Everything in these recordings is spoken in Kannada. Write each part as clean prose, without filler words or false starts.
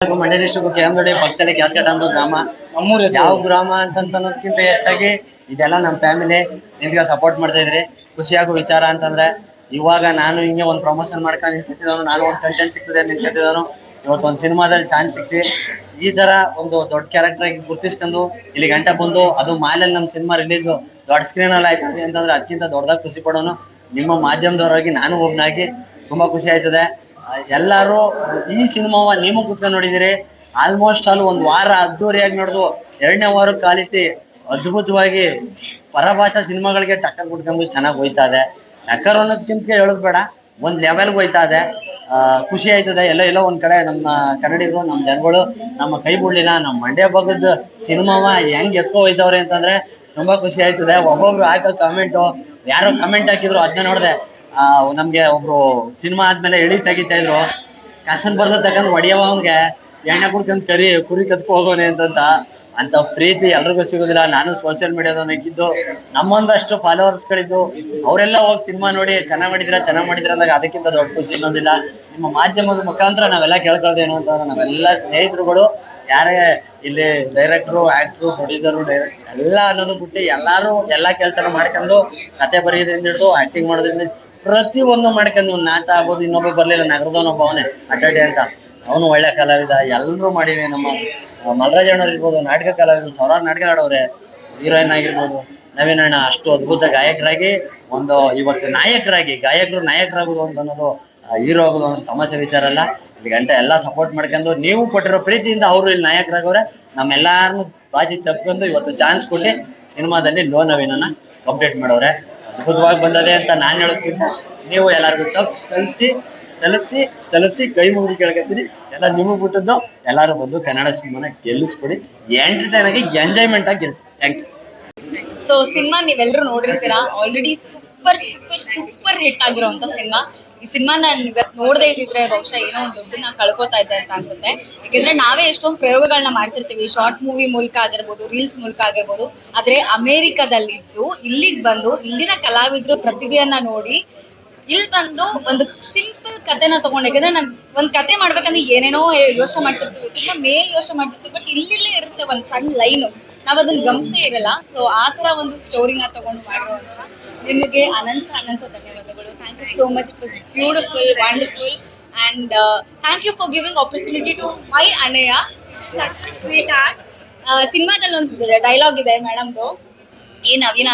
ಮಂಡ್ಯ ಡಿಸ್ಟ್ರಿಕ್ಟ್ ಕೆಮ್ಮದೊಡ್ಡಿ ಪಕ್ಕದಲ್ಲಿ ಕ್ಯಾತ್ಕಟ ಅಂತ ಗ್ರಾಮ. ನಮ್ಮೂರ ಹೆಸರು ಯಾವ ಗ್ರಾಮ ಅನ್ನೋದಕ್ಕಿಂತ ಹೆಚ್ಚಾಗಿ ಇದೆಲ್ಲ ನಮ್ಮ ಫ್ಯಾಮಿಲಿ ನಿಮ್ಗೆ ಸಪೋರ್ಟ್ ಮಾಡ್ತಾ ಇದ್ರಿ. ಖುಷಿಯಾಗೋ ವಿಚಾರ ಅಂತಂದ್ರೆ ಇವಾಗ ನಾನು ಹಿಂಗೆ ಒಂದು ಪ್ರಮೋಷನ್ ಮಾಡ್ಕೊಂಡು ನಿಂತಿದ್ದವನು, ನಾನು ಒಂದು ಕಂಟೆಂಟ್ ಸಿಗ್ತದೆ ನಿಂತಿದ್ದವನು. ಇವತ್ತು ಒಂದು ಸಿನಿಮಾದಲ್ಲಿ ಚಾನ್ಸ್ ಸಿಕ್ಸಿ ಈ ತರ ಒಂದು ದೊಡ್ಡ ಕ್ಯಾರೆಕ್ಟರ್ ಆಗಿ ಗುರ್ತಿಸ್ಕೊಂಡು ಇಲ್ಲಿ ಗಂಟೆ ಬಂದು ಅದು ಮಾಲಲ್ಲಿ ನಮ್ಮ ಸಿನಿಮಾ ರಿಲೀಸು ದೊಡ್ಡ ಸ್ಕ್ರೀನ್ ಅಲ್ಲಿ ಆಯ್ತದೆ ಅಂತಂದ್ರೆ ಅದಕ್ಕಿಂತ ದೊಡ್ಡದಾಗಿ ಖುಷಿ ಪಡೋನು ನಿಮ್ಮ ಮಾಧ್ಯಮದವರಾಗಿ ನಾನು ಒಬ್ಬನಾಗಿ ತುಂಬಾ ಖುಷಿ ಆಯ್ತದೆ. ಎಲ್ಲಾರು ಈ ಸಿನಿಮಾವ ನೀವು ಕೂತ್ಕೊಂಡು ನೋಡಿದಿರಿ. ಆಲ್ಮೋಸ್ಟ್ ಅಲ್ಲಿ ಒಂದು ವಾರ ಅದ್ದೂರಿಯಾಗಿ ನೋಡಿದ್ವು. 2ನೇ ವಾರಕ್ಕೆ ಕ್ವಾಲಿಟಿ ಅದ್ಭುತವಾಗಿ ಪರಭಾಷಾ ಸಿನಿಮಾಗಳಿಗೆ ಟಕ್ಕರ್ ಕೊಟ್ಕೊಂಡು ಚೆನ್ನಾಗಿ ಹೋಯ್ತಾ ಇದೆ. ಟಕ್ಕರ್ ಅನ್ನೋದಕ್ಕಿಂತ ಹೇಳೋದು ಬೇಡ, ಒಂದ್ ಲೆವೆಲ್ಗೆ ಹೋಯ್ತಾ ಇದೆ. ಖುಷಿ ಆಯ್ತದೆ. ಎಲ್ಲೋ ಒಂದ್ ಕಡೆ ನಮ್ಮ ಕನ್ನಡಿಗರು, ನಮ್ಮ ಜನಗಳು ನಮ್ಮ ಕೈ ಬಿಡ್ಲಿಲ್ಲ. ನಮ್ಮ ಮಂಡ್ಯ ಭಾಗದ ಸಿನಿಮಾವ ಹೆಂಗ್ ಎತ್ಕೊ ಹೋಯ್ತವ್ರೆ ಅಂತಂದ್ರೆ ತುಂಬಾ ಖುಷಿ ಆಯ್ತದೆ. ಒಬ್ಬೊಬ್ರು ಹಾಕೋ ಕಮೆಂಟು, ಯಾರೋ ಕಮೆಂಟ್ ಹಾಕಿದ್ರು ಅದನ್ನ ನೋಡ್ದೆ. ನಮ್ಗೆ ಒಬ್ರು ಸಿನಿಮಾ ಆದ್ಮೇಲೆ ಎಳಿ ತೆಗಿತಾ ಇದ್ರು, ಕಾಸನ್ ಬರ್ದ ತಕೊಂಡ್ ಹೊಡಿಯವ ಅವ್ನ್ಗೆ ಎಣ್ಣೆ ಕುಡ್ಕೊಂಡ್ ಕುರಿ ಕತ್ಕೊ ಹೋಗೋನೆ ಅಂತ ಪ್ರೀತಿ ಎಲ್ರಿಗೂ ಸಿಗೋದಿಲ್ಲ. ನಾನು ಸೋಷಿಯಲ್ ಮೀಡಿಯಾದ ನೆಕ್ಕಿದ್ದು ನಮ್ಮೊಂದಷ್ಟು ಫಾಲೋವರ್ಸ್ ಗಳಿದ್ದು ಅವರೆಲ್ಲ ಹೋಗಿ ಸಿನಿಮಾ ನೋಡಿ ಚೆನ್ನಾಗ್ ಮಾಡಿದ್ರ ಅಂದಾಗ ಅದಕ್ಕಿಂತ ದೊಡ್ಡ ಖುಷಿ ಅನ್ನೋದಿಲ್ಲ. ನಿಮ್ಮ ಮಾಧ್ಯಮದ ಮುಖಾಂತರ ನಾವೆಲ್ಲ ಕೇಳ್ಕೊಳ್ಳೋದೇನು ಅಂತಂದ್ರೆ ನಾವೆಲ್ಲ ಸ್ನೇಹಿತರುಗಳು ಯಾರೇ ಇಲ್ಲಿ ಡೈರೆಕ್ಟ್ರು, ಆಕ್ಟ್ರು, ಪ್ರೊಡ್ಯೂಸರು, ಎಲ್ಲ ಅನ್ನೋದು ಬಿಟ್ಟು ಎಲ್ಲಾರು ಎಲ್ಲಾ ಕೆಲಸನ ಮಾಡ್ಕೊಂಡು ಕತೆ ಬರೆಯೋದ್ರಿಂದ ಹಿಡಿದು ಆಕ್ಟಿಂಗ್ ಮಾಡೋದ್ರಿಂದ ಪ್ರತಿ ಒಂದು ಮಾಡ್ಕೊಂಡು ನಾಟ ಆಗ್ಬೋದು. ಇನ್ನೊಬ್ಬ ಬರ್ಲಿಲ್ಲ, ನಗರದವನೊಬ್ಬ ಅವನೇ ಅಡ್ಡಾಡಿ ಅಂತ, ಅವನು ಒಳ್ಳೆ ಕಲಾವಿದ. ಎಲ್ಲರೂ ಮಾಡಿವಿ. ನಮ್ಮ ಮಲ್ರಾಜ್ ಅಣ್ಣವ್ರು ಇರ್ಬೋದು, ನಾಟಕ ಕಲಾವಿದರು, ಸಾವಿರಾರು ನಾಟಕ ಆಡೋರೆ. ಹೀರೋಯಿನ್ ಆಗಿರ್ಬೋದು ನವೀನ್ ಅಣ್ಣ, ಅಷ್ಟು ಅದ್ಭುತ ಗಾಯಕರಾಗಿ ಒಂದು ಇವತ್ತು ಗಾಯಕರು ನಾಯಕರಾಗೋದು ಅಂತ ಅನ್ನೋದು, ಹೀರೋ ಆಗೋದು ಅಂದ್ರೆ ತಮಾಷೆ ವಿಚಾರ ಅಲ್ಲ. ಇಲ್ಲಿ ಗಂಟೆ ಎಲ್ಲ ಸಪೋರ್ಟ್ ಮಾಡ್ಕೊಂಡು ನೀವು ಕೊಟ್ಟಿರೋ ಪ್ರೀತಿಯಿಂದ ಅವರು ಇಲ್ಲಿ ನಾಯಕರಾಗವ್ರೆ. ನಮ್ಮೆಲ್ಲಾರನ್ನು ಬಾಜಿ ತಪ್ಕೊಂಡು ಇವತ್ತು ಚಾನ್ಸ್ ಕೊಟ್ಟು ಸಿನಿಮಾದಲ್ಲಿ ಲೋ ನವೀನನ್ನ ಕಂಪ್ಲೀಟ್ ಮಾಡೋರೆ. ಅದ್ಭುತವಾಗಿ ಬಂದದೆ ಅಂತ ನಾನು ಹೇಳೋದ್ಕಿಂತ ನೀವು ಎಲ್ಲರಿಗೂ ತಲುಪಿಸಿ ಕೈ ಮುಗಿದು ಕೇಳ್ಕೊತೀನಿ. ಎಲ್ಲ ನಿಮಗೆ ಬಿಟ್ಟದ್ದು ಎಲ್ಲಾರು ಬಂದು ಕನ್ನಡ ಸಿನಿಮಾನ ಗೆಲ್ಲಿಸ್ಕೊಡಿ, ಎಂಟರ್ಟೈನ್ ಆಗಿ ಎಂಜಾಯ್ಮೆಂಟ್ ಆಗಿ ಗೆಲ್ಸಿ. Thank you. ಸೊ ಸಿನಿಮಾ ನೀವೆಲ್ಲರೂ ನೋಡಿರ್ತೀರಾ. ಆಲ್ರೆಡಿ ಸೂಪರ್ ಹಿಟ್ ಆಗಿರೋಂಥ ಸಿನಿಮಾ. ಈ ಸಿನಿಮಾ ನಾನು ಇವತ್ತು ನೋಡದೇ ಇದ್ದಿದ್ರೆ ಬಹುಶಃ ಏನೋ ಒಂದು ದೊಡ್ಡನ್ನ ಕಳ್ಕೊತಾ ಇದ್ದೆ ಅಂತ ಅನ್ಸುತ್ತೆ. ಯಾಕೆಂದ್ರೆ ನಾವೇ ಎಷ್ಟೊಂದು ಪ್ರಯೋಗಗಳನ್ನ ಮಾಡ್ತಿರ್ತೀವಿ, ಶಾರ್ಟ್ ಮೂವಿ ಮೂಲಕ ಆಗಿರ್ಬೋದು, ರೀಲ್ಸ್ ಮೂಲಕ ಆಗಿರ್ಬೋದು. ಆದ್ರೆ ಅಮೆರಿಕದಲ್ಲಿದ್ದು ಇಲ್ಲಿಗೆ ಬಂದು ಇಲ್ಲಿನ ಕಲಾವಿದರು ಪ್ರತಿಭೆಯನ್ನ ನೋಡಿ ಇಲ್ಲಿ ಬಂದು ಒಂದು ಸಿಂಪಲ್ ಕತೆನ ತಗೊಂಡು, ಯಾಕಂದ್ರೆ ನಾನು ಒಂದ್ ಕತೆ ಮಾಡ್ಬೇಕಂದ್ರೆ ಏನೇನೋ ಯೋಚನೆ ಮಾಡ್ತಿರ್ತೀವಿ, ತುಂಬಾ ಯೋಚನೆ ಮಾಡ್ತಿರ್ತೀವಿ. ಬಟ್ ಇಲ್ಲಿಲ್ಲೇ ಇರುತ್ತೆ ಒಂದ್ ಸಣ್ಣ ಲೈನು, ನಾವ್ ಅದನ್ನ ಗಮನಿಸೇ ಇರಲ್ಲ. ಸೊ ಆ ತರ ಒಂದು ಸ್ಟೋರಿನ ತಗೊಂಡು ಮಾಡಿರುವಂತ ನಿಮಗೆ ಅನಂತ ಧನ್ಯವಾದಗಳು. Thank you so much. It was beautiful, wonderful, and thank you for giving opportunity to my Annayya. Such a sweet heart. ಸಿನಿಮಾದಲ್ಲಿ ಒಂದು ಡೈಲಾಗ್ ಇದೆ ಮೇಡಮ್ದು, ಏನ್ ನವೀನ,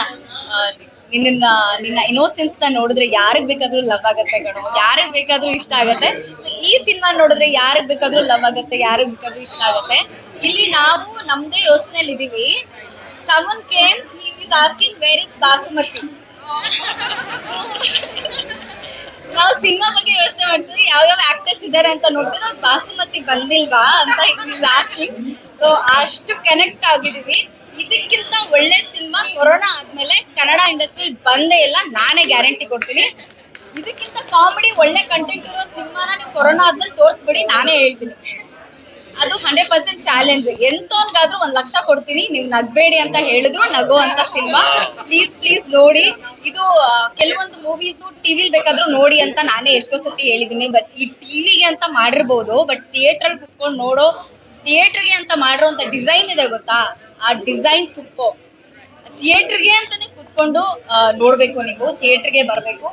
ನಿನ್ನ ಇನ್ನೋಸೆನ್ಸ್ ನ ನೋಡಿದ್ರೆ ಯಾರಿಗ್ ಬೇಕಾದ್ರೂ ಲವ್ ಆಗತ್ತೆ ಕಣೋ, ಯಾರಿಗ್ ಬೇಕಾದ್ರೂ ಇಷ್ಟ ಆಗತ್ತೆ. ಸೊ ಈ ಸಿನಿಮಾ ನೋಡಿದ್ರೆ ಯಾರಿಗ್ ಬೇಕಾದ್ರೂ ಲವ್ ಆಗತ್ತೆ, ಯಾರಿಗ್ ಬೇಕಾದ್ರೂ ಇಷ್ಟ ಆಗತ್ತೆ. ಇಲ್ಲಿ ನಾವು ನಮ್ದೇ ಯೋಚನೆಯಲ್ಲಿ ಇದೀವಿ. someone came, he is asking where is basmati. ನಾವು ಸಿನಿಮಾ ಬಗ್ಗೆ ಯೋಚನೆ ಮಾಡ್ತೀವಿ, ಯಾವ್ಯಾವ ಆಕ್ಟರ್ಸ್ ಇದಾರೆ ಅಂತ ನೋಡ್ತೀವಿ, ಬಾಸುಮತಿ ಬಂದಿಲ್ವಾ ಅಂತ ಆಸ್ಕಿಂಗ್. ಸೊ ಅಷ್ಟು ಕನೆಕ್ಟ್ ಆಗಿದೀವಿ. ಇದಕ್ಕಿಂತ ಒಳ್ಳೆ ಸಿನಿಮಾ ಕೊರೋನಾ ಆದ್ಮೇಲೆ ಕನ್ನಡ ಇಂಡಸ್ಟ್ರಿ ಬಂದೇ ಇಲ್ಲ, ನಾನೇ ಗ್ಯಾರಂಟಿ ಕೊಡ್ತೀನಿ. ಇದಕ್ಕಿಂತ ಕಾಮಿಡಿ ಒಳ್ಳೆ ಕಂಟೆಂಟ್ ಇರೋ ಸಿನಿಮಾನ ನೀವು ಕೊರೋನಾ ಆದ್ಮೇಲೆ ತೋರಿಸ್ಬಿಡಿ, ನಾನೇ ಹೇಳ್ತೀನಿ. ಅದು 100% ಚಾಲೆಂಜ್. ಎಂತೋನ್ಗಾದ್ರೂ 1 ಲಕ್ಷ ಕೊಡ್ತೀನಿ, ನೀವು ನಗ್ಬೇಡಿ ಅಂತ ಹೇಳಿದ್ರು ನಗೋ ಅಂತ ಸಿನಿಮಾ. ಪ್ಲೀಸ್ ನೋಡಿ. ಇದು ಕೆಲವೊಂದು ಮೂವೀಸು ಟಿವಿಲ್ ಬೇಕಾದ್ರೂ ನೋಡಿ ಅಂತ ನಾನೇ ಎಷ್ಟೋ ಸತಿ ಹೇಳಿದ್ದೀನಿ. ಬಟ್ ಈ ಟಿವಿಗೆ ಅಂತ ಮಾಡಿರ್ಬೋದು, ಬಟ್ ಥಿಯೇಟ್ರಲ್ಲಿ ಕುತ್ಕೊಂಡು ನೋಡೋ, ಥಿಯೇಟರ್ಗೆ ಅಂತ ಮಾಡಿರೋಂಥ ಡಿಸೈನ್ ಇದೆ ಗೊತ್ತಾ, ಆ ಡಿಸೈನ್ ಸೂಪರ್. ಥಿಯೇಟರ್ಗೆ ಅಂತಾನೆ ಕುತ್ಕೊಂಡು ನೋಡ್ಬೇಕು, ನೀವು ಥಿಯೇಟರ್ಗೆ ಬರಬೇಕು.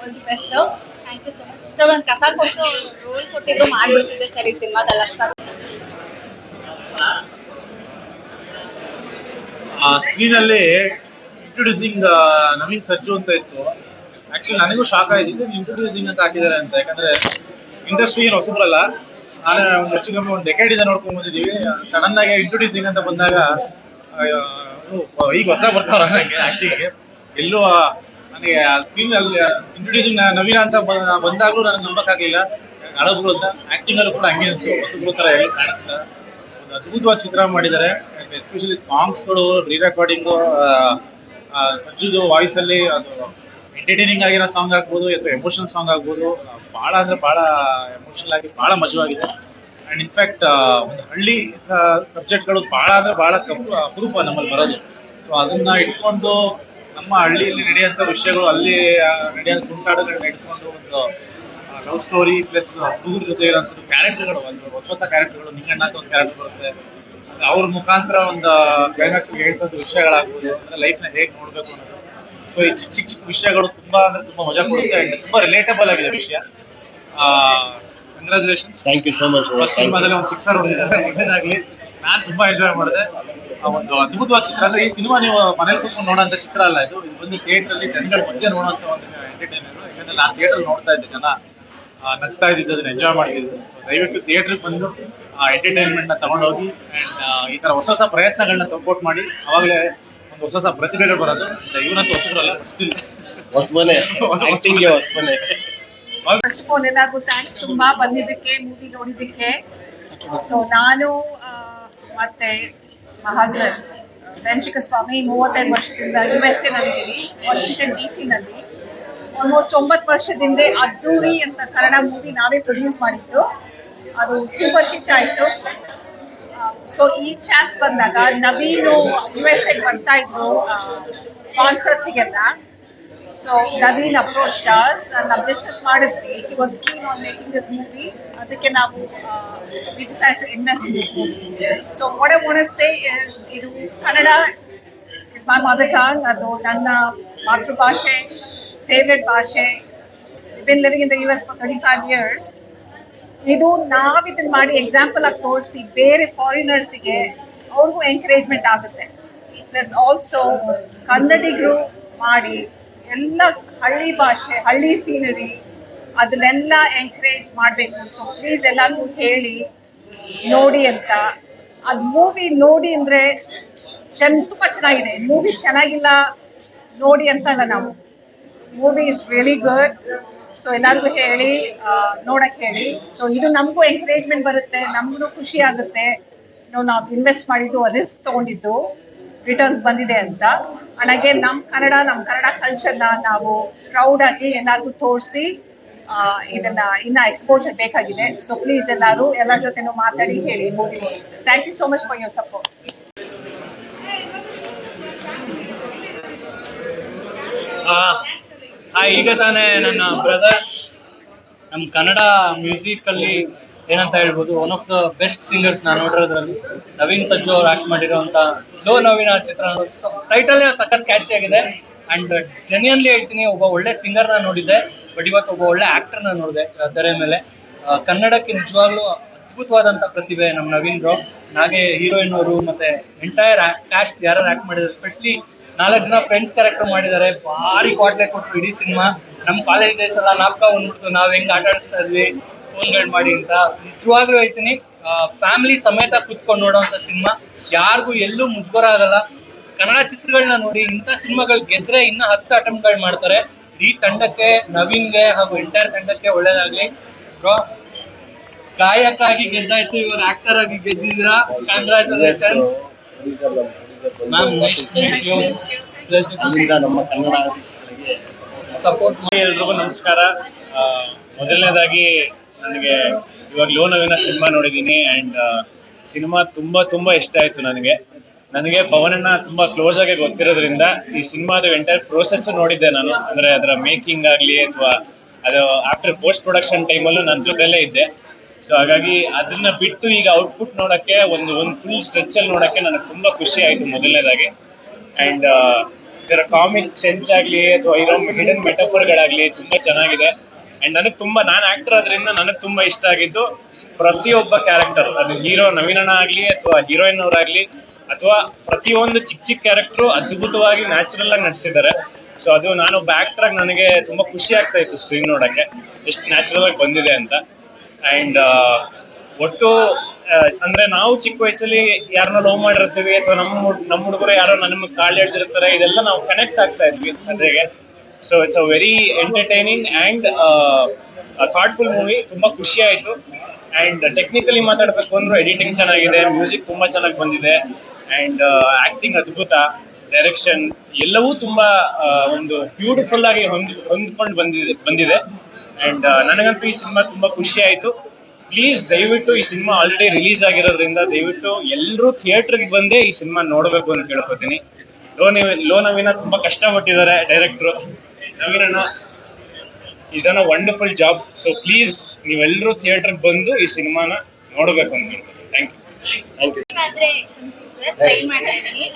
All the best. Thank you so much. Sir ಒಂದು ಕಸ ಕೊಟ್ಟು ರೋಲ್ ಕೊಟ್ಟಿದ್ರು ಮಾಡ್ಬಿಡ್ತಿದ್ದೆ ಸರ್ ಈ ಸಿನಿಮಾದಲ್ಲ ಸರ್. ಸ್ಕ್ರೀನ್ ಅಲ್ಲಿ ಇಂಟ್ರೊಡ್ಯೂಸಿಂಗ್ ನವೀನ್ ಸಜ್ಜು ಅಂತ ಇತ್ತು. ಆಕ್ಚುಲಿ ನನಗೂ ಶಾಕ್ ಆಯ್ತಿದೆ ಇಂಟ್ರೊಡ್ಯೂಸಿಂಗ್ ಅಂತ ಹಾಕಿದ್ದಾರೆ ಅಂತ. ಯಾಕಂದ್ರೆ ಇಂಡಸ್ಟ್ರಿ ಏನು ಹೊಸಬರಲ್ಲ, ನಾನು ಒಂದು ಹೆಚ್ಚು ಕಮ್ಮಿ ಒಂದು ಡೆಕೆಡ್ ಇಂದ ನೋಡ್ಕೊಂಡ್ ಬಂದಿದ್ದೀವಿ. ಸಡನ್ ಆಗಿ ಇಂಟ್ರೊಡ್ಯೂಸಿಂಗ್ ಅಂತ ಬಂದಾಗ ಈಗ ಹೊಸ ಬರ್ತಾವ್ರ ನನಗೆ ಆಕ್ಟಿಂಗ್. ಎಲ್ಲೂ ನನಗೆ ಸ್ಕ್ರೀನ್ ಅಲ್ಲಿ ಇಂಟ್ರೊಡ್ಯೂಸಿಂಗ್ ನವೀನ ಅಂತ ಬಂದಾಗ್ಲೂ ನನಗೆ ನಂಬಕ್ಕಾಗಲಿಲ್ಲ. ಹಳಬ್ರು ಅಂತ ಆಕ್ಟಿಂಗ್ ಅಲ್ಲೂ ಕೂಡ ಹಂಗೆ ಅನಿಸ್ತು, ಹೊಸಬ್ರು ತರ ಎಲ್ಲೂ ಕಾಣಿಸ್ತಿಲ್ಲ. ಒಂದು ಅದ್ಭುತವಾದ ಚಿತ್ರ ಮಾಡಿದ್ದಾರೆ. ಎಸ್ಪೆಷಲಿ ಸಾಂಗ್ಸ್ಗಳು, ರೀ ರೆಕಾರ್ಡಿಂಗು, ಸಜ್ಜುದು ವಾಯ್ಸ್ ಅಲ್ಲಿ ಅದು ಎಂಟರ್ಟೈನಿಂಗ್ ಆಗಿರೋ ಸಾಂಗ್ ಆಗ್ಬೋದು ಅಥವಾ ಎಮೋಷನಲ್ ಸಾಂಗ್ ಆಗ್ಬೋದು, ಭಾಳ ಅಂದ್ರೆ ಭಾಳ ಎಮೋಷನಲ್ ಆಗಿ ಭಾಳ ಮಜವಾಗಿಇದೆ. ಆ್ಯಂಡ್ ಇನ್ಫ್ಯಾಕ್ಟ್ ಒಂದು ಹಳ್ಳಿ ಸಬ್ಜೆಕ್ಟ್ಗಳು ಭಾಳ ಅಂದ್ರೆ ಭಾಳ ಅಪರೂಪ ನಮ್ಮಲ್ಲಿ ಬರೋದು. ಸೊ ಅದನ್ನ ಇಟ್ಕೊಂಡು ನಮ್ಮ ಹಳ್ಳಿಯಲ್ಲಿ ನಡೆಯುವಂಥ ವಿಷಯಗಳು, ಅಲ್ಲಿ ನಡೆಯುವಂಥ ತುಂಟಾಟಗಳನ್ನ ಇಟ್ಕೊಂಡು ಒಂದು ಲವ್ ಸ್ಟೋರಿ ಪ್ಲಸ್ ಹುಡುಗರ ಜೊತೆ ಇರೋಂಥದ್ದು ಕ್ಯಾರೆಕ್ಟರ್ಗಳು, ಒಂದು ಹೊಸ ಕ್ಯಾರೆಕ್ಟರ್ಗಳು. ನಿಂಗಣ್ಣ ಅಂತ ಒಂದು ಕ್ಯಾರೆಕ್ಟರ್ ಬರುತ್ತೆ, ಅಂದ್ರೆ ಅವ್ರ ಮುಖಾಂತರ ಒಂದು ಕ್ಲೈಮ್ಯಾಕ್ಸ್ ಹೇಳ್ಸೋದು ವಿಷಯಗಳಾಗ್ಬೋದು, ಅಂದ್ರೆ ಲೈಫ್ನ ಹೇಗೆ ನೋಡ್ಬೇಕು ಅನ್ನೋದು. ಸೊ ಈ ಚಿಕ್ಕ ಚಿಕ್ಕ ಚಿಕ್ಕ ವಿಷಯಗಳು ತುಂಬಾ ಅಂದ್ರೆ ತುಂಬಾ ಮಜಾ ಕೊಡುತ್ತೆ ಅಂಡ್ ತುಂಬಾ ರಿಲೇಟಬಲ್ ಆಗಿದೆ ವಿಷಯ. Congratulations, thank you so much. First ಸಿನಿಮಾದಲ್ಲಿ ಒಂದು 6 ಹೊಡೆದಿದ್ದಾರೆ, ಒಳ್ಳೇದಾಗ್ಲಿ. ನಾನ್ ತುಂಬಾ ಎಂಜಾಯ್ ಮಾಡಿದೆ. ಒಂದು ಅದ್ಭುತವಾದ ಚಿತ್ರ. ಅಂದ್ರೆ ಈ ಸಿನಿಮಾ ನೀವು ಮನೇಲಿ ಕೂತ್ಕೊಂಡು ನೋಡೋಂಥ ಚಿತ್ರ ಅಲ್ಲ, ಇದು ಬಂದು ಥಿಯೇಟರ್ ಅಲ್ಲಿ ಜನಗಳ ಮಧ್ಯೆ ನೋಡುವಂತ ಒಂದು ಎಂಟರ್ಟೈನರ್. ಯಾಕಂದ್ರೆ ನಾನು ಥಿಯೇಟರ್ ನೋಡ್ತಾ ಇದ್ದೆ, ಜನ ನಗ್ತಾ ಇದ್ದಿದ್ದು, ಅದನ್ನ ಎಂಜಾಯ್ ಮಾಡ್ತಿದ್ರು. ಸೊ ದಯವಿಟ್ಟು ಥಿಯೇಟರ್ ಬಂದು ಎಂಟರ್ಟೈನ್ಮೆಂಟ್ ನ ತಗೊಂಡೋಗಿ ಅಂಡ್ ಈ ತರ ಹೊಸ ಹೊಸ ಪ್ರಯತ್ನಗಳನ್ನ ಸಪೋರ್ಟ್ ಮಾಡಿ. ಅವಾಗಲೇ ಒಂದು ಹೊಸ ಪ್ರತಿಭೆಗಳು ಬರೋದು. ಇವನಂತೂ ಹೊಸಬರಲ್ಲ, ಸ್ಟಿಲ್ ಹೊಸಬನೇ, ಆಕ್ಟಿಂಗ್ಗೆ ಹೊಸಬನೇ. ಫಸ್ಟ್ ಆಫ್ ಆಲ್ ಎಲ್ಲರಿಗೂ ಥ್ಯಾಂಕ್ಸ್ ತುಂಬಾ ಬಂದಿದ್ದಕ್ಕೆ, ಮೂವಿ ನೋಡಿದ್ದಕ್ಕೆ. ಸೊ ನಾನು ಮತ್ತೆ ಹಸ್ಬೆಂಡ್ ವೆಂಚಿಕ ಸ್ವಾಮಿ 35 ವರ್ಷದಿಂದ USA ನಲ್ಲಿದ್ದೀವಿ, ವಾಷಿಂಗ್ಟನ್ DC ನಲ್ಲಿ. ಆಲ್ಮೋಸ್ಟ್ 9 ವರ್ಷದಿಂದ ಅದ್ದೂರಿ ಅಂತ ಕನ್ನಡ ಮೂವಿ ನಾವೇ ಪ್ರೊಡ್ಯೂಸ್ ಮಾಡಿದ್ದು, ಅದು ಸೂಪರ್ ಹಿಟ್ ಆಯ್ತು. ಸೊ ಈ ಚಾನ್ಸ್ ಬಂದಾಗ ನವೀನು USA ಬರ್ತಾ ಇದ್ರು ಕಾನ್ಸರ್ಟ್ಸಿಗೆಲ್ಲ. So Naveen approached us and ನಾವು ಡಿಸ್ಕಸ್ ಮಾಡಿದ್ವಿ. he was keen on making this movie. ಅದಕ್ಕೆ ನಾವು we decided to invest in this movie. So what I want to say is ಇದು Kannada is my mother tongue. ಅದು ನನ್ನ ಮಾತೃಭಾಷೆ, ಫೇವ್ರೆಟ್ ಭಾಷೆ. We've been living in the US for 35 years. ಇದು ನಾವಿದನ್ನ ಮಾಡಿ ಎಕ್ಸಾಂಪಲ್ ಆಗಿ ತೋರಿಸಿ ಬೇರೆ ಫಾರಿನರ್ಸಿಗೆ ಅವ್ರಿಗೂ ಎಂಕರೇಜ್ಮೆಂಟ್ ಆಗುತ್ತೆ. ಪ್ಲಸ್ ಆಲ್ಸೋ ಕನ್ನಡಿಗರು ಮಾಡಿ ಎಲ್ಲ ಹಳ್ಳಿ ಭಾಷೆ, ಹಳ್ಳಿ ಸೀನರಿ ಅದನ್ನೆಲ್ಲ ಎಂಕರೇಜ್ ಮಾಡಬೇಕು. ಸೊ ಪ್ಲೀಸ್ ಎಲ್ಲರಿಗೂ ಹೇಳಿ ನೋಡಿ ಅಂತ. ಅದು ಮೂವಿ ನೋಡಿ ಅಂದರೆ ತುಂಬ ಚೆನ್ನಾಗಿದೆ. ಮೂವಿ ಚೆನ್ನಾಗಿಲ್ಲ ನೋಡಿ ಅಂತಲ್ಲ, ನಾವು movie is really good. So ಎಲ್ಲರಿಗೂ ಹೇಳಿ ನೋಡಕ್ಕೆ ಹೇಳಿ. ಸೊ ಇದು ನಮಗೂ ಎಂಕರೇಜ್ಮೆಂಟ್ ಬರುತ್ತೆ, ನಮಗೂ ಖುಷಿ ಆಗುತ್ತೆ. ನಾವು ಇನ್ವೆಸ್ಟ್ ಮಾಡಿದ್ದು, ರಿಸ್ಕ್ ತಗೊಂಡಿದ್ದು, ರಿಟರ್ನ್ಸ್ ಬಂದಿದೆ ಅಂತ. ಅಂಡ್ ಅಗೇನ್ ನಮ್ಮ ಕನ್ನಡ ಕಲ್ಚರ್ನ ನಾವು ಪ್ರೌಡ್ ಆಗಿ ಎಲ್ಲರಿಗೂ ತೋರಿಸಿ ಇದನ್ನ ಇನ್ನ ಎಕ್ಸ್ಪೋಜರ್ ಬೇಕಾಗಿದೆ. ಸೊ ಪ್ಲೀಸ್ ಎಲ್ಲರ ಜೊತೆನೂ ಮಾತಾಡಿ ಹೇಳಿ movie. Thank you so much for your support. ಈಗ ತಾನೇ ನನ್ನ ಬ್ರದರ್ ನಮ್ಮ ಕನ್ನಡ ಮ್ಯೂಸಿಕ್ ಅಲ್ಲಿ ಏನಂತ ಹೇಳ್ಬೋದು, one of the best singers ನಾನು ನೋಡಿರೋದ್ರಲ್ಲಿ ನವೀನ್ ಸಜ್ಜು ಅವ್ರು ಆಕ್ಟ್ ಮಾಡಿರೋಂಥ ಲೋ ನವೀನ ಚಿತ್ರ ಟೈಟಲ್ ಸಖತ್ ಕ್ಯಾಚಿ ಆಗಿದೆ. ಅಂಡ್ ಜೆನ್ಯನ್ಲಿ ಹೇಳ್ತೀನಿ, ಒಬ್ಬ ಒಳ್ಳೆ ಸಿಂಗರ್ ನ ನೋಡಿದ್ದೆ, ಬಟ್ ಇವತ್ತು ಒಬ್ಬ ಒಳ್ಳೆ ಆಕ್ಟರ್ ನ ನೋಡಿದೆ ತೆರೆ ಮೇಲೆ. ಕನ್ನಡಕ್ಕೆ ನಿಜವಾಗ್ಲೂ ಅದ್ಭುತವಾದಂಥ ಪ್ರತಿಭೆ ನಮ್ಮ ನವೀನ್ ರಾವ್. ಹಾಗೆ ಹೀರೋಯಿನ್ ಅವರು ಮತ್ತೆ ಎಂಟೈರ್ ಕ್ಯಾಸ್ಟ್ ಯಾರು ಆಕ್ಟ್ ಮಾಡಿದ್ದಾರೆ, ಎಸ್ಪೆಷಲಿ 4 ಜನ ಫ್ರೆಂಡ್ಸ್ ಕ್ಯಾರೆಕ್ಟರ್ ಮಾಡಿದ್ದಾರೆ. ಭಾರಿ ಕ್ವಾಟ್ಲೆ ಕೊಟ್ಟು ಇಡೀ ಸಿನಿಮಾ. ನಮ್ಮ ಕಾಲೇಜ್ ಡೇಸ್ ಎಲ್ಲ ನಾಪ್ಕ ಬಂದ್ಬಿಡ್ತು, ನಾವ್ ಹೆಂಗ್ ಆಟ ಆಡಿಸ್ತಾ ಇದ್ವಿ ಫೋನ್ಗಳು ಮಾಡಿ ಅಂತ. ನಿಜವಾಗ್ಲೂ ಹೇಳ್ತೀನಿ, ಫ್ಯಾಮಿಲಿ ಸಮೇತ ಕುತ್ಕೊಂಡು ನೋಡೋಂಥ ಸಿನಿಮಾ. ಯಾರಿಗೂ ಎಲ್ಲೂ ಮುಜುಗರ ಆಗಲ್ಲ. ಕನ್ನಡ ಚಿತ್ರಗಳನ್ನ ನೋಡಿ ಇಂಥ ಸಿನಿಮಾಗಳು ಗೆದ್ರೆ ಇನ್ನ 10 ಅಟೆಂಪ್ಟ್ಗಳು ಮಾಡ್ತಾರೆ. ಈ ತಂಡಕ್ಕೆ, ನವೀನ್ಗೆ ಹಾಗೂ ಎಂಟೈರ್ ತಂಡಕ್ಕೆ ಒಳ್ಳೇದಾಗ್ಲಿ. ಗಾಯಕ ಆಗಿ ಗೆದ್ದಾಯ್ತು, ಇವರು ಆಕ್ಟರ್ ಆಗಿ ಗೆದ್ದಿದ್ದೀರಾ. Congratulations ma'am. ನಮ್ಮ ಕನ್ನಡ ಆರ್ಟಿಸ್ಟ್ಗಳಿಗೆ ಸಪೋರ್ಟ್ ಮಾಡಿ. ಎಲ್ರಿಗೂ ನಮಸ್ಕಾರ. ಮೊದಲನೇದಾಗಿ ನನಗೆ ಇವಾಗ ಲೋ ನವೀನ ಸಿನಿಮಾ ನೋಡಿದ್ದೀನಿ ಆ್ಯಂಡ್ ಸಿನಿಮಾ ತುಂಬ ಇಷ್ಟ ಆಯಿತು ನನಗೆ ಪವನನ್ನ ತುಂಬ ಕ್ಲೋಸ್ ಆಗಿ ಗೊತ್ತಿರೋದ್ರಿಂದ ಈ ಸಿನಿಮಾದ ಎಂಟೈರ್ ಪ್ರೋಸೆಸ್ ನೋಡಿದ್ದೆ ನಾನು. ಅಂದರೆ ಅದರ ಮೇಕಿಂಗ್ ಆಗಲಿ ಅಥವಾ ಅದು ಆಫ್ಟರ್ ಪೋಸ್ಟ್ ಪ್ರೊಡಕ್ಷನ್ ಟೈಮಲ್ಲೂ ನನ್ನ ಜೊತೆಲೇ ಇದ್ದೆ. ಸೊ ಹಾಗಾಗಿ ಅದನ್ನ ಬಿಟ್ಟು ಈಗ ಔಟ್ಪುಟ್ ನೋಡೋಕ್ಕೆ ಒಂದು ಫುಲ್ ಸ್ಟ್ರೆಚಲ್ಲಿ ನೋಡೋಕ್ಕೆ ನನಗೆ ತುಂಬ ಖುಷಿ ಆಯಿತು ಮೊದಲನೇದಾಗಿ. ಆ್ಯಂಡ್ ಇದರ ಕಾಮಿಕ್ ಸೆನ್ಸ್ ಆಗಲಿ ಅಥವಾ ಇರೋ ಹಿಡನ್ ಮೆಟಫರ್ಗಳಾಗಲಿ ತುಂಬ ಚೆನ್ನಾಗಿದೆ. ಆ್ಯಂಡ್ ನಾನು ಆ್ಯಕ್ಟರ್ ಆದ್ರಿಂದ ನನಗೆ ತುಂಬ ಇಷ್ಟ ಆಗಿದ್ದು ಪ್ರತಿಯೊಬ್ಬ ಕ್ಯಾರೆಕ್ಟರ್, ಅದು ಹೀರೋ ನವೀನಣ್ಣ ಆಗಲಿ ಅಥವಾ ಹೀರೋಯಿನ್ ಅವರಾಗಲಿ ಅಥವಾ ಪ್ರತಿಯೊಂದು ಚಿಕ್ಕ ಕ್ಯಾರೆಕ್ಟ್ರು ಅದ್ಭುತವಾಗಿ ನ್ಯಾಚುರಲ್ ಆಗಿ ನಟಿಸಿದ್ದಾರೆ. ಸೊ ಅದು ನಾನೊಬ್ಬ ಆ್ಯಕ್ಟರ್ ಆಗಿ ನನಗೆ ತುಂಬ ಖುಷಿ ಆಗ್ತಾ ಇತ್ತು ಸ್ಕ್ರೀನ್ ನೋಡೋಕ್ಕೆ, ಎಷ್ಟು ನ್ಯಾಚುರಲ್ ಆಗಿ ಬಂದಿದೆ ಅಂತ. ಆ್ಯಂಡ್ ಒಟ್ಟು ಅಂದ್ರೆ ನಾವು ಚಿಕ್ಕ ವಯಸ್ಸಲ್ಲಿ ಯಾರನ್ನ ಲವ್ ಮಾಡಿರ್ತೀವಿ ಅಥವಾ ನಮ್ಮ ಹುಡುಗರು ಯಾರೋ ನಮಗೆ ಕಾಳು ಹಿಡ್ದಿರ್ತಾರೆ, ಇದೆಲ್ಲ ನಾವು ಕನೆಕ್ಟ್ ಆಗ್ತಾ ಇದ್ವಿ ಅದ್ರಿಗೆ. So it's a very entertaining and thoughtful movie. ತುಂಬ ಖುಷಿ ಆಯಿತು. ಆ್ಯಂಡ್ ಟೆಕ್ನಿಕಲಿ ಮಾತಾಡಬೇಕು ಅಂದ್ರೆ ಎಡಿಟಿಂಗ್ ಚೆನ್ನಾಗಿದೆ, ಮ್ಯೂಸಿಕ್ ತುಂಬ ಚೆನ್ನಾಗಿ ಬಂದಿದೆ, ಆ್ಯಂಡ್ ಆ್ಯಕ್ಟಿಂಗ್ ಅದ್ಭುತ, ಡೈರೆಕ್ಷನ್ ಎಲ್ಲವೂ ತುಂಬ ಒಂದು ಬ್ಯೂಟಿಫುಲ್ ಆಗಿ ಹೊಂದ್ಕೊಂಡು ಬಂದಿದೆ. ಆ್ಯಂಡ್ ನನಗಂತೂ ಈ ಸಿನಿಮಾ ತುಂಬ ಖುಷಿ ಆಯಿತು. ಪ್ಲೀಸ್ ದಯವಿಟ್ಟು ಈ ಸಿನಿಮಾ ಆಲ್ರೆಡಿ ರಿಲೀಸ್ ಆಗಿರೋದ್ರಿಂದ ದಯವಿಟ್ಟು ಎಲ್ಲರೂ ಥಿಯೇಟ್ರಿಗೆ ಬಂದೇ ಈ ಸಿನಿಮಾ ನೋಡಬೇಕು ಅಂತ ಕೇಳ್ಕೊತೀನಿ. ಲೋ ನವೀನ ತುಂಬ ಕಷ್ಟಪಟ್ಟಿದ್ದಾರೆ ಡೈರೆಕ್ಟ್ರು. ನವೀನಣ್ಣ is done a wonderful job. So please ನೀವೆಲ್ಲರೂ ಥಿಯೇಟರ್ಗೆ ಬಂದು ಈ ಸಿನಿಮಾನ ನೋಡಬೇಕು ಅನ್ಕೊಂತೀನಿ. Thank you. ಆದ್ರೆ ಟ್ರೈ ಮಾಡಿದ್ದೀನಿ.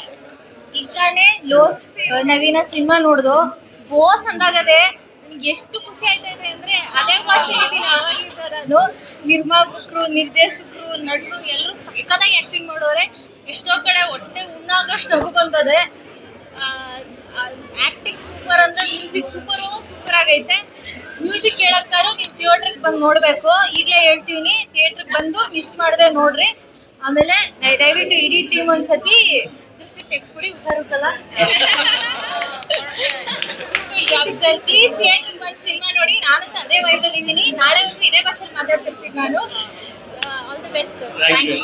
ಈಗ ತಾನೇ ಲೋಸ್ ನವೀನ ಸಿನಿಮಾ ನೋಡ್ದು ಬೋಸ್ ಅಂದಾಗದೆ ನನಗೆ ಎಷ್ಟು ಖುಷಿ ಆಯ್ತಾ ಇದೆ ಅಂದ್ರೆ ಅದೇ ಭಾಷೆ ಇದೀನಿ ಆವಾಗಿದ್ದ ನಾನು. ನಿರ್ಮಾಪಕರು, ನಿರ್ದೇಶಕರು, ನಟರು ಎಲ್ಲರೂ ಸಕ್ಕತ್ತಾಗಿ ಆಕ್ಟಿಂಗ್ ಮಾಡೋರೆ. ಎಷ್ಟೋ ಕಡೆ ಹೊಟ್ಟೆ ಉಣ್ಣಾಗಷ್ಟು ನಗು ಬಂದದೆ. ಆಕ್ಟಿಂಗ್ ಸೂಪರ್ ಅಂದ್ರೆ ಮ್ಯೂಸಿಕ್ ಸೂಪರ್ ಆಗೈತೆ. ಮ್ಯೂಸಿಕ್ ಕೇಳಕ್ಕಾರು ನೀವು ಥಿಯೇಟರ್ಗೆ ಬಂದು ನೋಡ್ಬೇಕು. ಈಗಲೇ ಹೇಳ್ತೀವಿ, ಥಿಯೇಟರ್ಗೆ ಬಂದು ಮಿಸ್ ಮಾಡದೆ ನೋಡ್ರಿ. ಆಮೇಲೆ ದಯವಿಟ್ಟು ಇಡೀ ಟೀಮ್ ಒಂದ್ಸತಿ ದೃಷ್ಟಿ ತೆಗ್ಸ್ಬಿಡಿ, ಹುಷಾರುತ್ತಲ್ಲ. ಪ್ಲೀಸ್ ಥಿಯೇಟರ್ಗೆ ಬಂದು ಸಿನಿಮಾ ನೋಡಿ. ನಾನಂತೂ ಅದೇ ವೈಬಲ್ಲಿ ಇದ್ದೀನಿ. ನಾಳೆವರೆಗೂ ಇದೇ ಭಾಷೆಯಲ್ಲಿ ಮಾತಾಡ್ತಿರ್ತೀನಿ ನಾನು. All the best. Thank you.